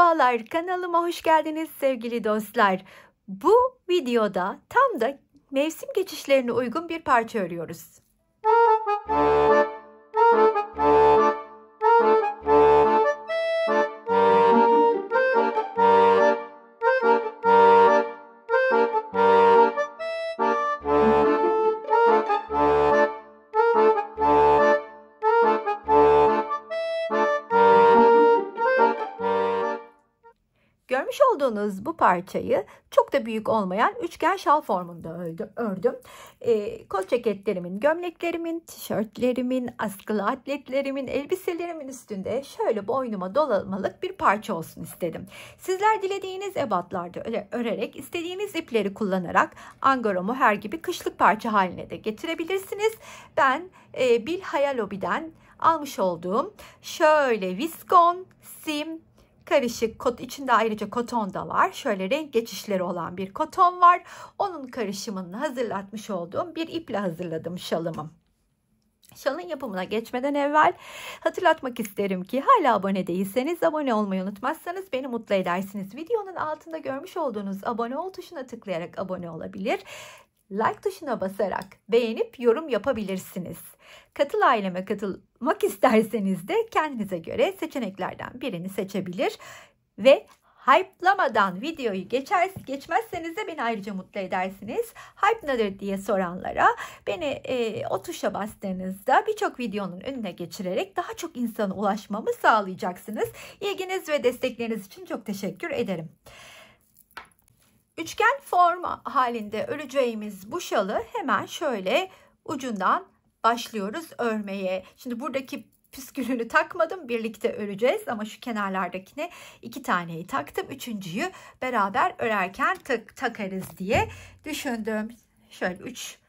Merhabalar, kanalıma hoş geldiniz sevgili dostlar. Bu videoda tam da mevsim geçişlerine uygun bir parça örüyoruz. Görmüş olduğunuz bu parçayı çok da büyük olmayan üçgen şal formunda ördüm. Kol ceketlerimin, gömleklerimin, tişörtlerimin, askılı atletlerimin, elbiselerimin üstünde şöyle boynuma dolamalık bir parça olsun istedim. Sizler dilediğiniz ebatlarda örerek, istediğiniz ipleri kullanarak angora mohair gibi kışlık parça haline de getirebilirsiniz. Ben Bil Hayal Hobby'den almış olduğum şöyle viskon, sim, karışık içinde ayrıca koton da var. Şöyle renk geçişleri olan bir koton var. Onun karışımını hazırlatmış olduğum bir iple hazırladım şalımı. Şalın yapımına geçmeden evvel hatırlatmak isterim ki hala abone değilseniz abone olmayı unutmazsanız beni mutlu edersiniz. Videonun altında görmüş olduğunuz abone ol tuşuna tıklayarak abone olabilir. Like tuşuna basarak beğenip yorum yapabilirsiniz. Katıl aileme katılmak isterseniz de kendinize göre seçeneklerden birini seçebilir ve hype'lamadan videoyu geçmezseniz de beni ayrıca mutlu edersiniz. Hype nedir diye soranlara beni o tuşa bastığınızda birçok videonun önüne geçirerek daha çok insana ulaşmamı sağlayacaksınız. İlginiz ve destekleriniz için çok teşekkür ederim. Üçgen form halinde öreceğimiz bu şalı hemen şöyle ucundan başlıyoruz örmeye. Şimdi buradaki püskülünü takmadım, birlikte öreceğiz ama şu kenarlardakine 2 taneyi taktım. Üçüncüyü beraber örerken takarız diye düşündüm. Şöyle 3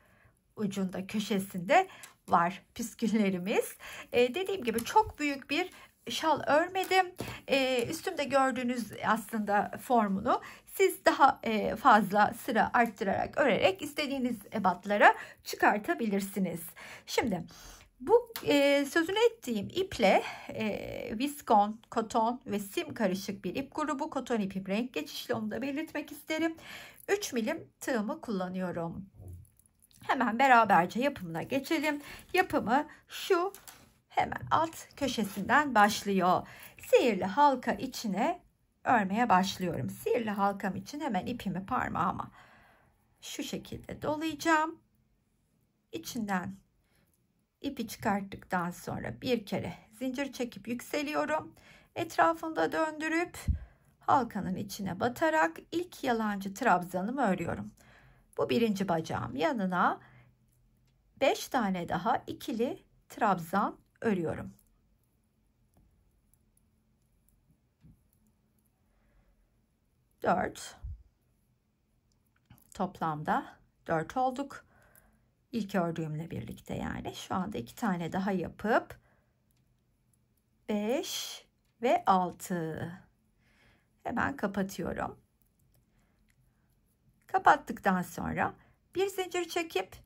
ucunda köşesinde var püsküllerimiz. Dediğim gibi çok büyük bir şal örmedim. Üstümde gördüğünüz aslında formunu siz daha fazla sıra arttırarak örerek istediğiniz ebatlara çıkartabilirsiniz. Şimdi bu sözünü ettiğim iple viskon, koton ve sim karışık bir ip grubu. Koton ipim renk geçişli, onu da belirtmek isterim. 3 milim tığımı kullanıyorum. Hemen beraberce yapımına geçelim. Yapımı şu hemen alt köşesinden başlıyor. Sihirli halka içine örmeye başlıyorum. Sihirli halkam için hemen ipimi parmağıma şu şekilde dolayacağım. İçinden ipi çıkarttıktan sonra bir kere zincir çekip yükseliyorum. Etrafında döndürüp halkanın içine batarak ilk yalancı trabzanımı örüyorum. Bu birinci bacağım. Yanına 5 tane daha ikili trabzan örüyorum. Toplamda 4 olduk. İlk ördüğümle birlikte yani. Şu anda 2 tane daha yapıp 5 ve 6. Hemen kapatıyorum. Kapattıktan sonra bir zincir çekip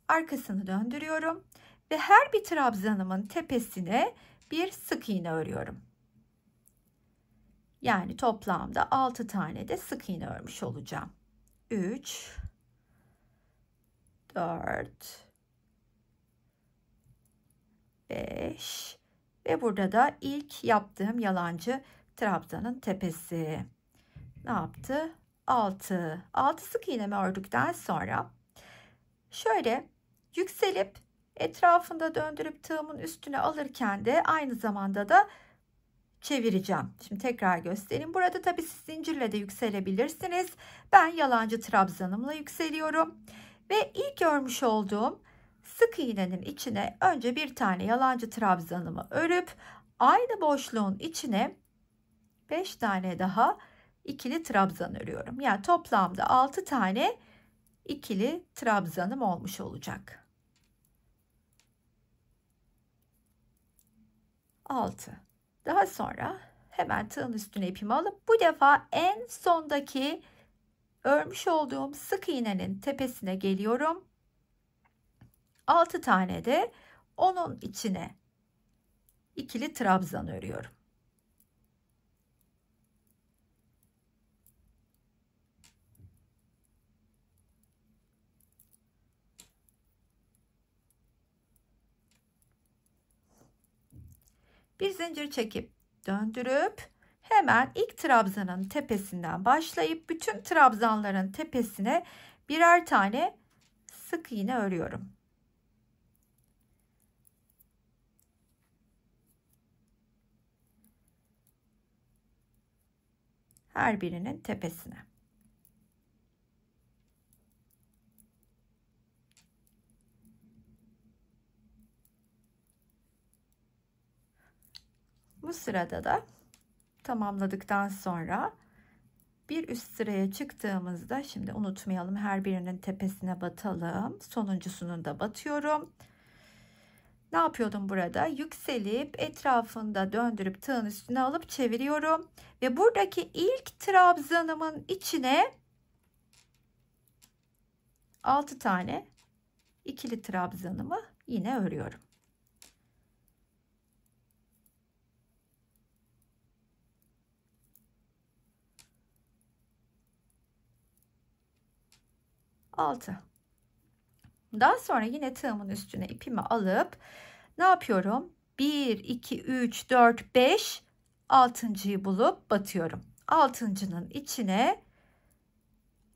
arkasını döndürüyorum ve her bir trabzanımın tepesine bir sık iğne örüyorum. Yani toplamda 6 tane de sık iğne örmüş olacağım. 3 4 5 ve burada da ilk yaptığım yalancı trabzanın tepesi. Ne yaptı? 6 sık iğnemi ördükten sonra şöyle yükselip etrafında döndürüp tığımın üstüne alırken de aynı zamanda da çevireceğim. Şimdi tekrar göstereyim. Burada tabii siz zincirle de yükselebilirsiniz. Ben yalancı trabzanımla yükseliyorum. Ve ilk örmüş olduğum sık iğnenin içine önce bir tane yalancı trabzanımı örüp aynı boşluğun içine 5 tane daha ikili trabzan örüyorum. Yani toplamda 6 tane ikili trabzanım olmuş olacak. 6. Daha sonra hemen tığın üstüne ipimi alıp bu defa en sondaki örmüş olduğum sık iğnenin tepesine geliyorum. 6 tane de onun içine ikili trabzan örüyorum. Bir zincir çekip döndürüp hemen ilk trabzanın tepesinden başlayıp bütün trabzanların tepesine birer tane sık iğne örüyorum. Her birinin tepesine. Bu sırada da tamamladıktan sonra bir üst sıraya çıktığımızda, şimdi unutmayalım, her birinin tepesine batalım. Sonuncusunun da batıyorum. Ne yapıyordum burada? Yükselip etrafında döndürüp tığın üstüne alıp çeviriyorum. Ve buradaki ilk trabzanımın içine 6 tane ikili trabzanımı yine örüyorum. Daha sonra yine tığımın üstüne ipimi alıp ne yapıyorum? 1, 2, 3, 4, 5, 6.'yı bulup batıyorum. 6.'nın içine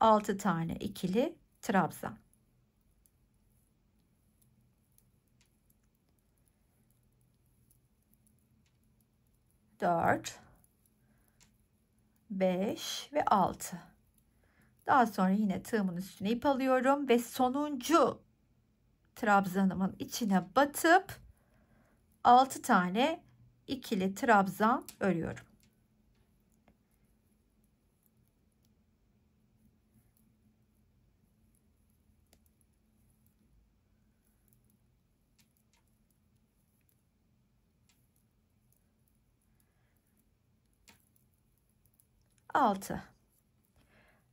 6 tane ikili trabzan. Dört, 5 ve 6. Daha sonra yine tığımın üstüne ip alıyorum ve sonuncu trabzanımın içine batıp 6 tane ikili trabzan örüyorum.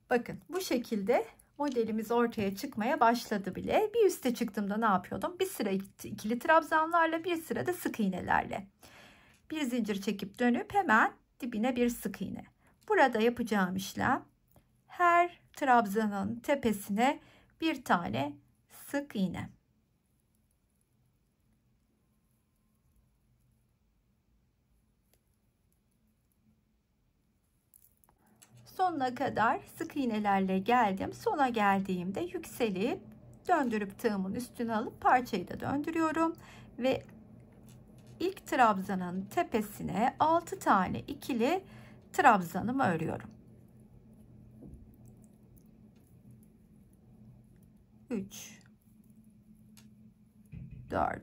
Bakın bu şekilde modelimiz ortaya çıkmaya başladı bile. Bir üste çıktığımda ne yapıyordum? Bir sıra ikili trabzanlarla, bir sıra da sık iğnelerle. Bir zincir çekip dönüp hemen dibine bir sık iğne. Burada yapacağım işlem, her trabzanın tepesine bir tane sık iğne. Sonuna kadar sık iğnelerle geldim. Sona geldiğimde yükselip döndürüp tığımın üstüne alıp parçayı da döndürüyorum ve ilk trabzanın tepesine 6 tane ikili trabzanımı örüyorum. 3, 4,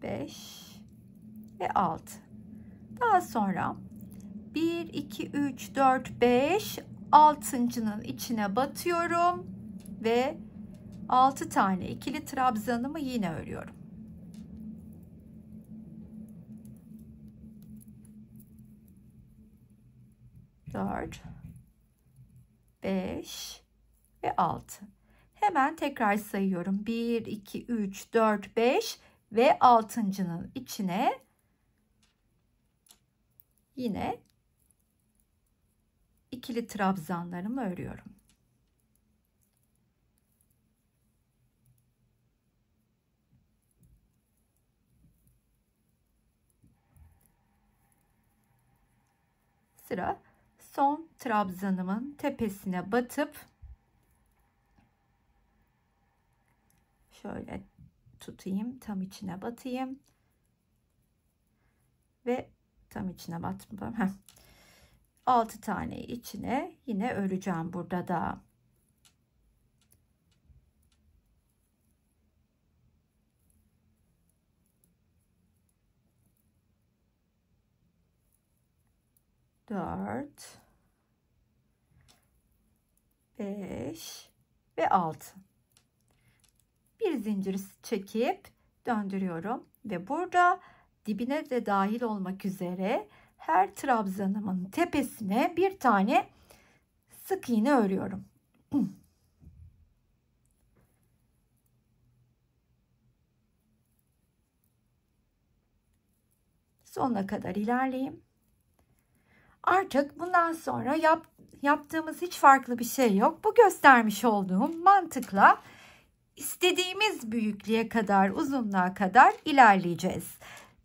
5 ve 6. Daha sonra 1, 2, 3, 4, 5, 6.'nın içine batıyorum ve 6 tane ikili trabzanımı yine örüyorum. 4, 5 ve 6. Hemen tekrar sayıyorum. 1, 2, 3, 4, 5 ve 6.'nın içine yine ikili trabzanlarımı örüyorum. Sıra son trabzanımın tepesine batıp şöyle tutayım, tam içine batayım ve tam içine batmam. 6 tane içine yine öreceğim burada da. Dört, 5 ve 6. Bir zincir çekip döndürüyorum ve burada dibine de dahil olmak üzere her trabzanımın tepesine bir tane sık iğne örüyorum. Sonuna kadar ilerleyeyim. Artık bundan sonra yaptığımız hiç farklı bir şey yok. Bu göstermiş olduğum mantıkla istediğimiz büyüklüğe kadar, uzunluğa kadar ilerleyeceğiz.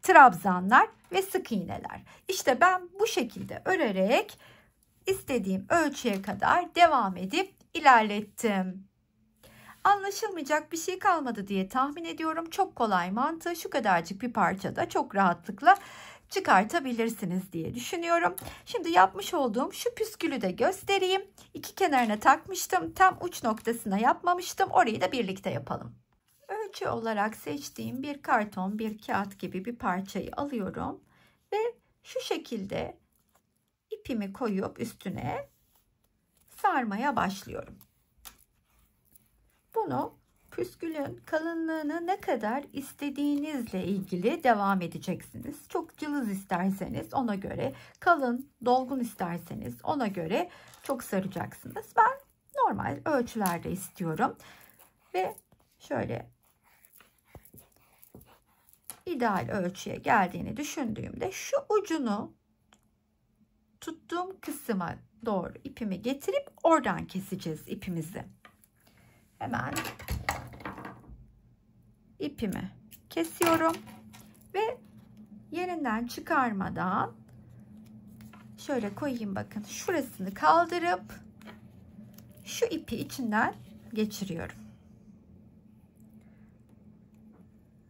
Trabzanlar ve sık iğneler. İşte ben bu şekilde örerek istediğim ölçüye kadar devam edip ilerlettim. Anlaşılmayacak bir şey kalmadı diye tahmin ediyorum. Çok kolay, mantığı şu kadarcık bir parçada çok rahatlıkla çıkartabilirsiniz diye düşünüyorum. Şimdi yapmış olduğum şu püskülü de göstereyim. İki kenarına takmıştım. Tam uç noktasına yapmamıştım. Orayı da birlikte yapalım. Ölçü olarak seçtiğim bir karton, bir kağıt gibi bir parçayı alıyorum ve şu şekilde ipimi koyup üstüne sarmaya başlıyorum. Bunu püskülün kalınlığını ne kadar istediğinizle ilgili devam edeceksiniz. Çok cılız isterseniz ona göre, kalın, dolgun isterseniz ona göre çok saracaksınız. Ben normal ölçülerde istiyorum ve şöyle ideal ölçüye geldiğini düşündüğümde şu ucunu tuttuğum kısma doğru ipimi getirip oradan keseceğiz ipimizi. Hemen ipimi kesiyorum ve yerinden çıkarmadan şöyle koyayım, bakın şurasını kaldırıp şu ipi içinden geçiriyorum.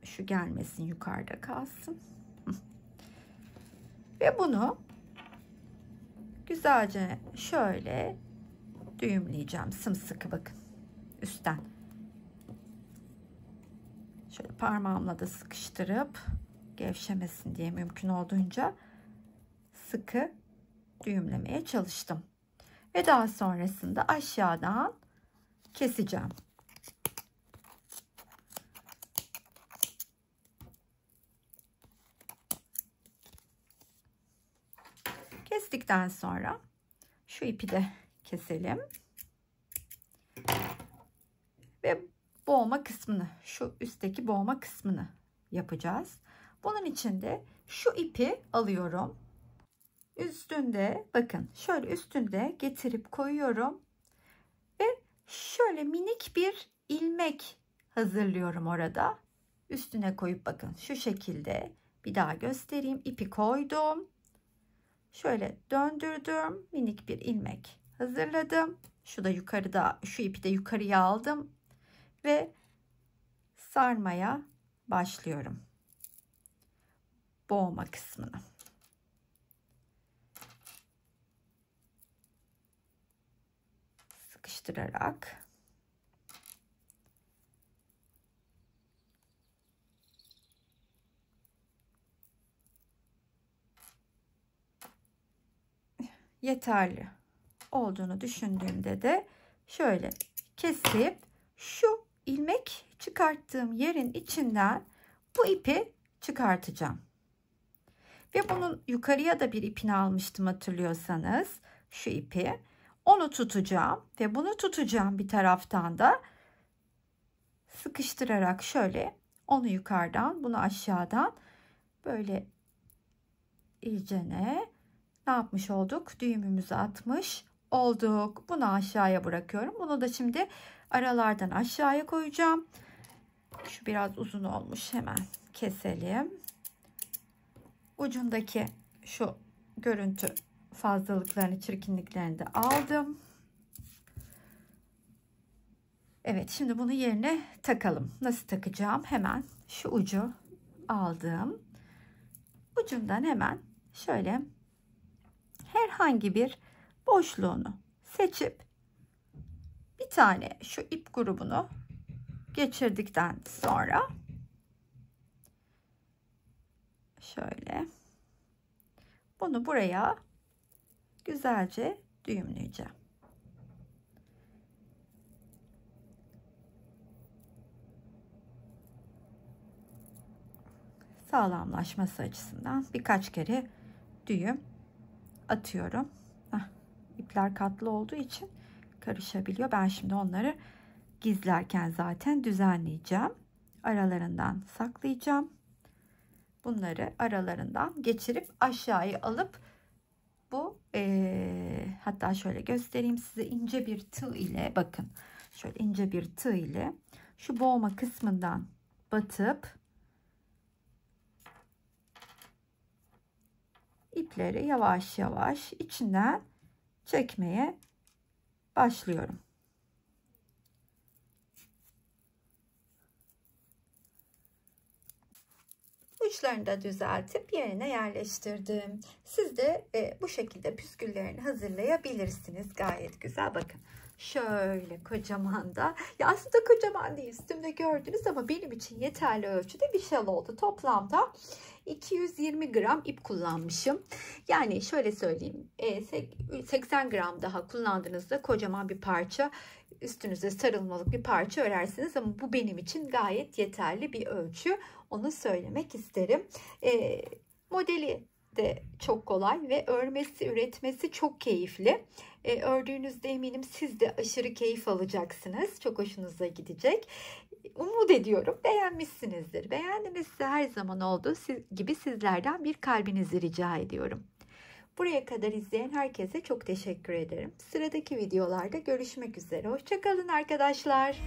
Şu gelmesin, yukarıda kalsın. Ve bunu güzelce şöyle düğümleyeceğim sımsıkı, bakın üstten. Şöyle parmağımla da sıkıştırıp gevşemesin diye mümkün olduğunca sıkı düğümlemeye çalıştım. Ve daha sonrasında aşağıdan keseceğim. Kestikten sonra şu ipi de keselim. Ve boğma kısmını, şu üstteki boğma kısmını yapacağız. Bunun için de şu ipi alıyorum. Üstünde, bakın şöyle üstünde getirip koyuyorum. Ve şöyle minik bir ilmek hazırlıyorum orada. Üstüne koyup bakın şu şekilde bir daha göstereyim. İpi koydum. Şöyle döndürdüm. Minik bir ilmek hazırladım. Şu da yukarıda, şu ipi de yukarıya aldım. Ve sarmaya başlıyorum. Boğma kısmını. Sıkıştırarak. Yeterli olduğunu düşündüğümde de şöyle kesip şu ilmek çıkarttığım yerin içinden bu ipi çıkartacağım. Ve bunun yukarıya da bir ipini almıştım hatırlıyorsanız, şu ipi. Onu tutacağım ve bunu tutacağım bir taraftan da sıkıştırarak şöyle onu yukarıdan, bunu aşağıdan böyle iyicene ne yapmış olduk? Düğümümüzü atmış olduk. Bunu aşağıya bırakıyorum. Bunu da şimdi aralardan aşağıya koyacağım. Şu biraz uzun olmuş, hemen keselim. Ucundaki şu görüntü fazlalıklarını, çirkinliklerini de aldım. Evet, şimdi bunu yerine takalım. Nasıl takacağım? Hemen şu ucu aldım. Ucundan hemen şöyle herhangi bir boşluğunu seçip bir tane şu ip grubunu geçirdikten sonra şöyle bunu buraya güzelce düğümleyeceğim. Sağlamlaşması açısından birkaç kere düğüm atıyorum. İpler katlı olduğu için karışabiliyor. Ben şimdi onları gizlerken zaten düzenleyeceğim. Aralarından saklayacağım. Bunları aralarından geçirip aşağıya alıp bu hatta şöyle göstereyim size, ince bir tığ ile, bakın şöyle ince bir tığ ile şu boğma kısmından batıp ipleri yavaş yavaş içinden çekmeye başlıyorum. Uçlarını da düzeltip yerine yerleştirdim. Siz de bu şekilde püsküllerini hazırlayabilirsiniz. Gayet güzel. Bakın şöyle kocaman da, ya aslında kocaman değil, üstümde gördünüz ama benim için yeterli ölçüde bir şal oldu. Toplamda 220 gram ip kullanmışım. Yani şöyle söyleyeyim, 80 gram daha kullandığınızda kocaman bir parça, üstünüze sarılmalık bir parça örersiniz ama bu benim için gayet yeterli bir ölçü. Onu söylemek isterim. Modeli de çok kolay ve örmesi, üretmesi çok keyifli. Ördüğünüzde eminim siz de aşırı keyif alacaksınız. Çok hoşunuza gidecek. Umut ediyorum beğenmişsinizdir. Beğendinizse her zaman olduğu gibi sizlerden bir kalbinizi rica ediyorum. Buraya kadar izleyen herkese çok teşekkür ederim. Sıradaki videolarda görüşmek üzere. Hoşça kalın arkadaşlar.